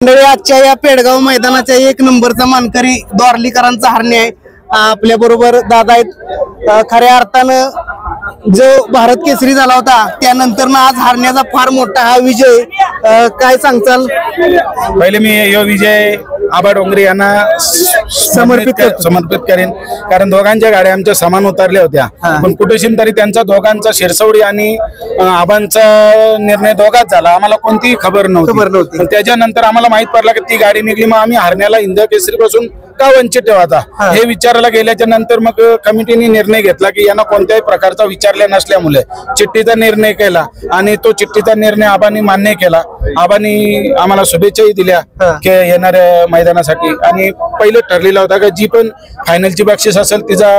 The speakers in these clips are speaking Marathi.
मंडळी आजच्या या पेडगाव मैदानाच्या एक नंबरचा मानकरी द्वारलीकरांचा हरणे आहे आपल्या बरोबर दादा आहेत। खऱ्या अर्थानं जो भारत केसरी झाला होता त्यानंतर आज हरण्याचा फार मोठा हा विजय, काय सांगताल? पहिले मी यो विजय आबा डोंगरे यांना समर्पित करेन, कारण दोघांच्या गाड्या आमच्या समान उतरल्या होत्या, पण कुठेशी तरी त्यांचा दोघांचा शिरसवडी आणि आबांचा निर्णय दोघात झाला, आम्हाला कोणतीही खबर नव्हती। पण त्याच्यानंतर आम्हाला माहित पडला की ती गाडी निघली, मग आम्ही हरण्याला हिंद केसरी पासून का वंचित ठेवायचा हे विचारायला गेल्याच्या नंतर मग कमिटीने निर्णय घेतला की यांना कोणत्याही प्रकारचा विचारल्या नसल्यामुळे चिठ्ठीचा निर्णय केला आणि तो चिठ्ठीचा निर्णय आबांनी मान्य केला। आबांनी आम्हाला शुभेच्छाही दिल्या की येणाऱ्या मैदानासाठी, आणि पहिले ठरलेला होता की जी पण फायनलची बक्षीस असेल तिचा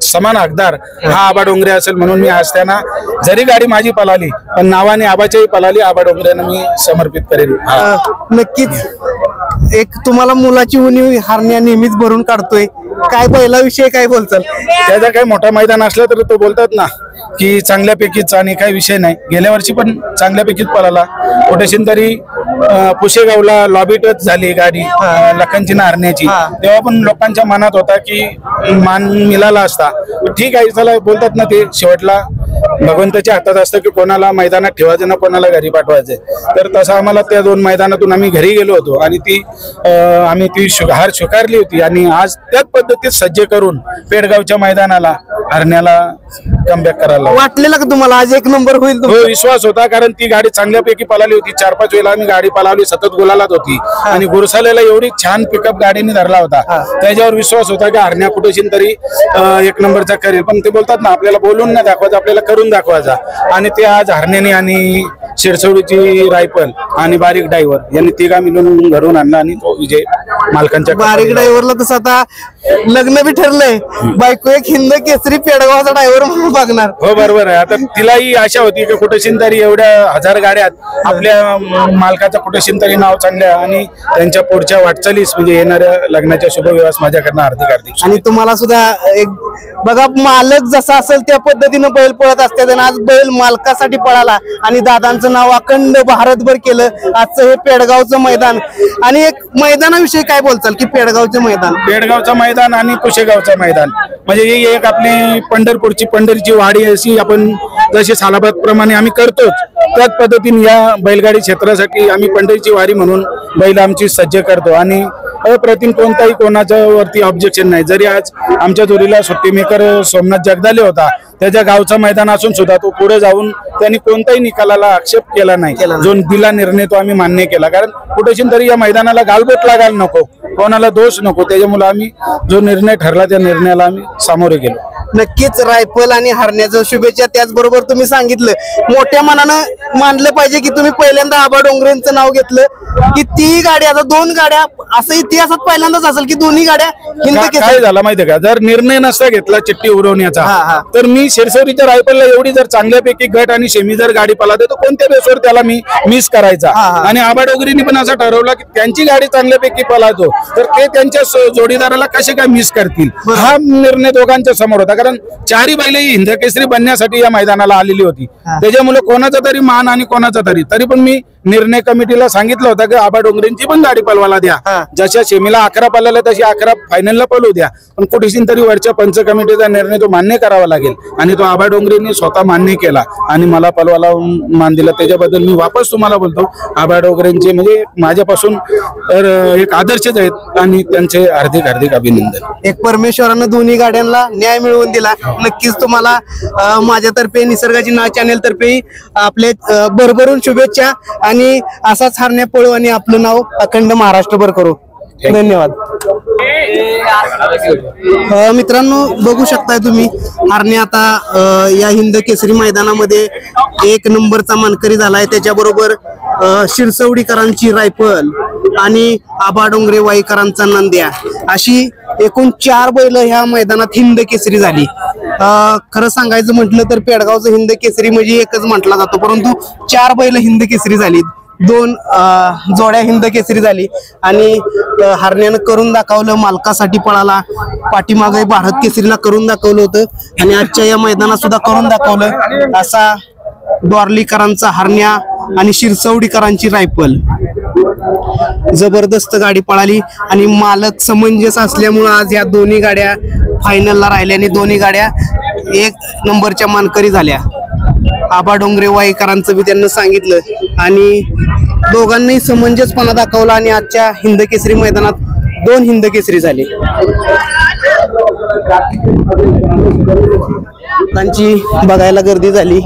समान हकदार हा आबा डोंगरे असेल, म्हणून मी आज त्यांना जरी गाडी माझी पळाली पण नावाने आबाच्याही पळाली, आबा डोंगरेंना मी समर्पित करेन। नक्कीच एक तुम्हाला मुलाची उणीव हरण्या नेहमीच भरून काढतोय, काय पहिला विषय काय बोलचाल? त्याचा काही मोठा मैदान असलं तर तो बोलतात ना की चांगल्यापैकीच, आणि काही विषय नाही, गेल्या वर्षी पण चांगल्यापैकीच पळाला, कुठेशी तरी पुशेगावला लॉबी टच झाली गाडी लखनची ना हरण्याची, तेव्हा पण लोकांच्या मनात होता की मान मिळाला असता, ठीक आहे चला, बोलतात ना ते शेवटला भगवंताच्या हातात असतं की कोणाला मैदानात ठेवायचं ना कोणाला घरी पाठवायचं। तर तसं आम्हाला त्या दोन मैदानातून आम्ही घरी गेलो होतो आणि आम्ही ती हार स्वीकारली होती, आणि आज त्याच पद्धतीत सज्ज करून पेडगावच्या मैदानाला हरण्याला कमबॅक करायला वाटलेलं का तुम्हाला आज एक नंबर होईल? हो, विश्वास होता, कारण ती गाडी चांगल्यापैकी पळाली होती, 4-5 वेळा आम्ही गाडी पळावली, सतत गुलालात होती, आणि गुरसालेला एवढी छान पिकअप गाडीने धरला होता, त्याच्यावर विश्वास होता की हरण्या कुठेशी तरी एक नंबरचा करेल। पण ते बोलतात ना आपल्याला बोलून नाही दाखवायचं, आपल्याला करून दाखवायचा, आणि ते आज हरण्याने आणि शिरसवडीची रायफल आणि बारीक ड्रायव्हर यांनी तिघा मिळून घडवून आणला, आणि तो विजय मालकांच्या। बारीक ड्रायव्हरला तसं आता लग्न बी ठरलंय, बायको एक हिंद केसरी पेडगावचा ड्रायव्हर म्हणून बघणार। हो बरोबर आहे, आता तिलाही आशा होती की कुठेशी तरी एवढ्या 1000 गाड्यात आपल्या मालकाचं कुठेशी तरी नाव चांगलं, आणि त्यांच्या पुढच्या वाटचालीस म्हणजे येणाऱ्या लग्नाच्या शुभविवास माझ्याकडनं हार्दिक आणि तुम्हाला सुद्धा एक बघा, मालक जसा असेल त्या पद्धतीनं बैल पळत असतात, आणि आज बैल मालकासाठी पळाला आणि दादांचं नाव अखंड भारतभर केलं। आजचं हे पेडगावचं मैदान, आणि एक मैदानाविषयी काय बोलचाल की पेडगावचं मैदान आणि पुशेगावचं मैदान म्हणजे ही एक आपली पंढरीची वाडी अशी आपण जशी सालाबाद प्रमाणे आम्ही करतोच, त्याच पद्धतीने या बैलगाडी क्षेत्रासाठी आम्ही पंढरीची वारी म्हणून बैल आमची सज्ज करतो, आणि अप्रतिम कोणताही कोणाच्या वरती ऑब्जेक्शन नाही। जरी आज आमच्या जोडीला सुट्टी मेकर सोमनाथ जगदाले होता, त्याच्या गावचं मैदान असून सुद्धा तो पुढे जाऊन त्यांनी कोणताही निकालाला आक्षेप केला नाही, जो दिला निर्णय तो आम्ही मान्य केला, कारण कुठेशी तरी या मैदानाला गालबोट लागायला नको, कोणाला दोष नको, त्याच्यामुळे आम्ही जो निर्णय ठरला त्या निर्णयाला आम्ही सामोरे गेलो। नक्कीच रायफल आणि हरण्याचं शुभेच्छा। त्याचबरोबर तुम्ही सांगितलं मोठ्या मनानं मानलं पाहिजे की तुम्ही पहिल्यांदा आबा डोंगरेंचं नाव घेतलं की ती गाडी, आता 2 गाड्या असं इतिहासात पहिल्यांदाच असेल की दोन्ही गाड्या हिंद केसरी। काय झालं माहितीये का, जर निर्णय नसता घेतला चिठ्ठी उडवण्याचा तर मी शिरसवडीच्या रायफलला एवढी जर चांगल्यापैकी गट आणि शेमी जर गाडी पळाते तर कोणत्या बेसवर त्याला मी मिस करायचा, आणि आबा डोंगरेंनी पण असं ठरवलं की त्यांची गाडी चांगल्यापैकी पळातो तर ते त्यांच्या जोडीदाराला कसे काय मिस करतील, हा निर्णय दोघांच्या समोर होता, कारण 4ही बैल हिंद केसरी बनण्यासाठी या मैदानाला आलेली होती, त्याच्यामुळे कोणाचा तरी मान आणि कोणाचा तरी पण मी निर्णय कमिटीला सांगितलं होतं की आबा डोंगरेंची पण गाडी पळवायला द्या, जशा शेमीला 11 पळाल्या तशी 11 फायनलला पळवू द्या, पण कुठेशी तरी वरच्या पंच कमिटीचा निर्णय तो मान्य करावा लागेल, आणि तो आबा डोंगरेंनी स्वतः मान्य केला आणि मला पळवायला मान दिला। त्याच्याबद्दल मी वापस तुम्हाला बोलतो, आबा डोंगरेंचे म्हणजे माझ्यापासून तर एक आदर्शच आहेत, आणि त्यांचे हार्दिक अभिनंदन। एक परमेश्वरानं दोन्ही गाड्यांना न्याय मिळवून दिला। नक्कीच तुम्हाला माझ्यातर्फे निसर्गाची नाव चॅनेल तर्फे आपले भरभरून शुभेच्छा, आणि असाच हरण्या पळू आणि आपलं नाव अखंड महाराष्ट्रभर करू। धन्यवाद। मित्रांनो बघू शकताय तुम्ही हरण्या आता या हिंद केसरी मैदानामध्ये एक नंबरचा मानकरी झालाय, त्याच्याबरोबर शिरसवडीकरांची रायफल आणि आबा डोंगरे वाईकरांचा नंद्या, अशी एकूण 4 बैल ह्या मैदानात हिंद केसरी झाली। खरं सांगायचं म्हटलं तर पेडगावचं हिंद केसरी म्हणजे एकच म्हटला जातो, परंतु 4 बैल हिंद केसरी झाली, 2 जोड्या हिंद केसरी झाली, आणि हरण्यानं करून दाखवलं, मालकासाठी पळाला, पाठीमागे भारत केसरीला करून दाखवलं होतं, आणि आजच्या या मैदानात सुद्धा करून दाखवलं। असा द्वारलीकरांचा हरण्या आणि शिरसवडीकरांची रायफल. जबरदस्त गाडी पळाली आणि मालक समंजस असल्यामुळे आज या दोन्ही गाड्या फायनलला राहिल्या आणि दोन्ही गाड्या 1 नंबरच्या मानकरी झाल्या. आबा डोंगरे वाईकरांचं बी त्यांना सांगितलं आणि दोघांनाही समंजसपणा दाखवला आणि आजच्या हिंद केसरी मैदानात 2 हिंद केसरी झाले. लोकांची बघायला गर्दी झाली.